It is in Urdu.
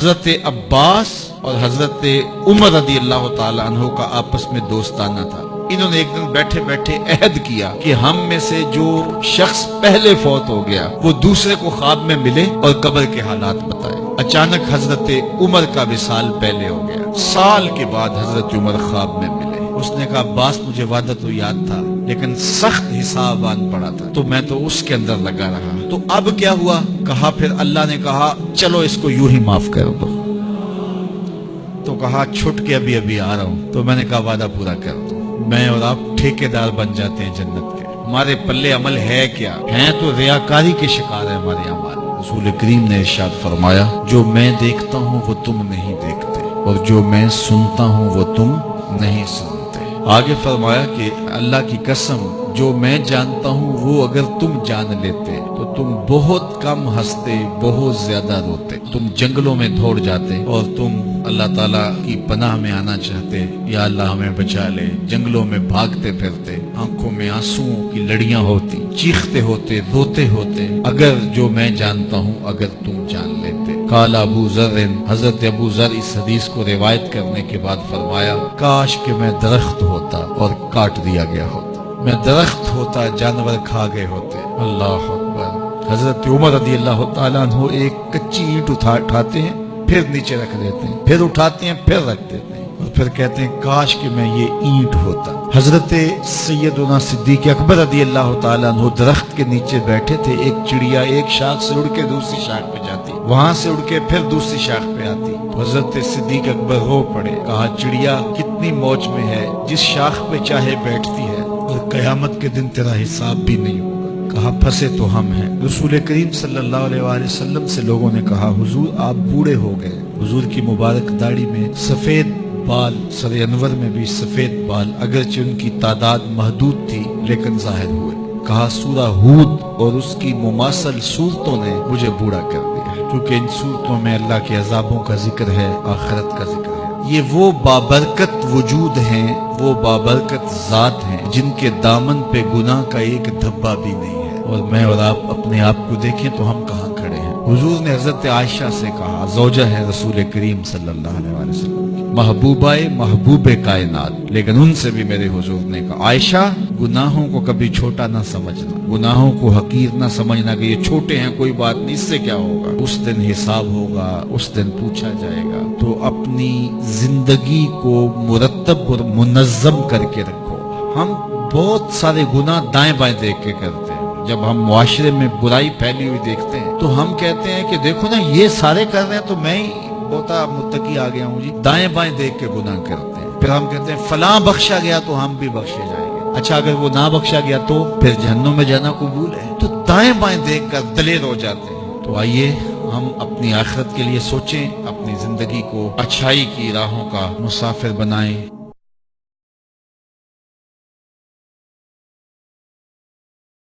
حضرت عباس اور حضرت عمر رضی اللہ تعالی عنہ کا آپس میں دوستانہ تھا. انہوں نے ایک دن بیٹھے بیٹھے عہد کیا کہ ہم میں سے جو شخص پہلے فوت ہو گیا وہ دوسرے کو خواب میں ملے اور قبر کے حالات بتائے. اچانک حضرت عمر کا وصال پہلے ہو گیا. سال کے بعد حضرت عمر خواب میں ملے. اس نے کہا عباس مجھے وعدہ تو یاد تھا لیکن سخت حساب آن پڑا تھا تو میں تو اس کے اندر لگا رہا. تو اب کیا ہوا؟ کہا پھر اللہ نے کہا چلو اس کو یوں ہی معاف کر دو. تو کہا چھٹ کے ابھی ابھی آ رہا ہوں. تو میں نے کہا وعدہ پورا کر دو. میں اور آپ ٹھیکیدار بن جاتے ہیں جنت کے. ہمارے پلے عمل ہے کیا؟ ہیں تو ریاکاری کے شکار ہے ہمارے اعمال. رسول کریم نے ارشاد فرمایا جو میں دیکھتا ہوں وہ تم نہیں دیکھتے اور جو میں سنتا ہوں وہ تم نہیں سنتے. آگے فرمایا کہ اللہ کی قسم جو میں جانتا ہوں وہ اگر تم جان لیتے تو تم بہت کم ہنستے بہت زیادہ روتے. تم جنگلوں میں دوڑ جاتے اور تم اللہ تعالیٰ کی پناہ میں آنا چاہتے یا اللہ ہمیں بچا لے. جنگلوں میں بھاگتے پھرتے آنکھوں میں آنسوؤں کی لڑیاں ہوتی چیختے ہوتے روتے ہوتے اگر جو میں جانتا ہوں اگر تم جان لیتے. قال ابو ذر حضرت ابو ذر اس حدیث کو روایت کرنے کے بعد فرمایا کاش کہ میں درخت ہوتا اور کاٹ دیا گیا ہوتا. میں درخت ہوتا جانور کھا گئے ہوتے. اللہ اکبر. حضرت عمر رضی اللہ تعالیٰ عنہ ایک کچی اینٹ اٹھاتے ہیں پھر نیچے رکھ دیتے ہیں پھر اٹھاتے ہیں پھر رکھ دیتے ہیں اور پھر کہتے ہیں کاش کہ میں یہ اینٹ ہوتا. حضرت سیدنا صدیق اکبر رضی اللہ تعالیٰ عنہ درخت کے نیچے بیٹھے تھے. ایک چڑیا ایک شاخ سے اڑ کے دوسری شاخ پہ جاتی وہاں سے اڑ کے پھر دوسری شاخ پہ آتی. حضرت صدیق اکبر رو پڑے. کہا چڑیا کتنی موج میں ہے جس شاخ پہ چاہے بیٹھتی ہے اور قیامت کے دن تیرا حساب بھی نہیں ہوگا. کہا پھنسے تو ہم ہیں. رسول کریم صلی اللہ علیہ وآلہ وسلم سے لوگوں نے کہا حضور آپ بوڑھے ہو گئے. حضور کی مبارک داڑھی میں سفید بال سر انور میں بھی سفید بال اگرچہ ان کی تعداد محدود تھی لیکن ظاہر ہوئے. کہا سورہ ہود اور اس کی مماثل صورتوں نے مجھے بوڑھا کر دیا کیونکہ ان صورتوں میں اللہ کے عذابوں کا ذکر ہے آخرت کا ذکر ہے. یہ وہ بابرکت وجود ہیں وہ بابرکت ذات ہیں جن کے دامن پہ گناہ کا ایک دھبا بھی نہیں ہے. اور میں اور آپ اپنے آپ کو دیکھیں تو ہم کہاں کھڑے ہیں. حضور نے حضرت عائشہ سے کہا زوجہ ہے رسول کریم صلی اللہ علیہ وسلم کی محبوبہ محبوب کائنات لیکن ان سے بھی میرے حضور نے کہا عائشہ گناہوں کو کبھی چھوٹا نہ سمجھنا گناہوں کو حقیر نہ سمجھنا کہ یہ چھوٹے ہیں کوئی بات نہیں اس سے کیا ہوگا. اس دن حساب ہوگا اس دن پوچھا جائے گا. تو اپنی زندگی کو مرتب اور منظم کر کے رکھو. ہم بہت سارے گناہ دائیں بائیں دیکھ کے کرتے ہیں. جب ہم معاشرے میں برائی پھیلی ہوئی دیکھتے ہیں تو ہم کہتے ہیں کہ دیکھو نا یہ سارے کر رہے ہیں تو میں ہی بہت متقی آ گیا ہوں جی. دائیں بائیں دیکھ کے گناہ کرتے ہیں. پھر ہم کہتے ہیں فلاں بخشا گیا تو ہم بھی بخشے جائیں گے. اچھا اگر وہ نہ بخشا گیا تو پھر جہنم میں جانا قبول ہے. تو دائیں بائیں دیکھ کر دلیر ہو جاتے ہیں. تو آئیے ہم اپنی آخرت کے لیے سوچیں اپنی زندگی کو اچھائی کی راہوں کا مسافر بنائیں.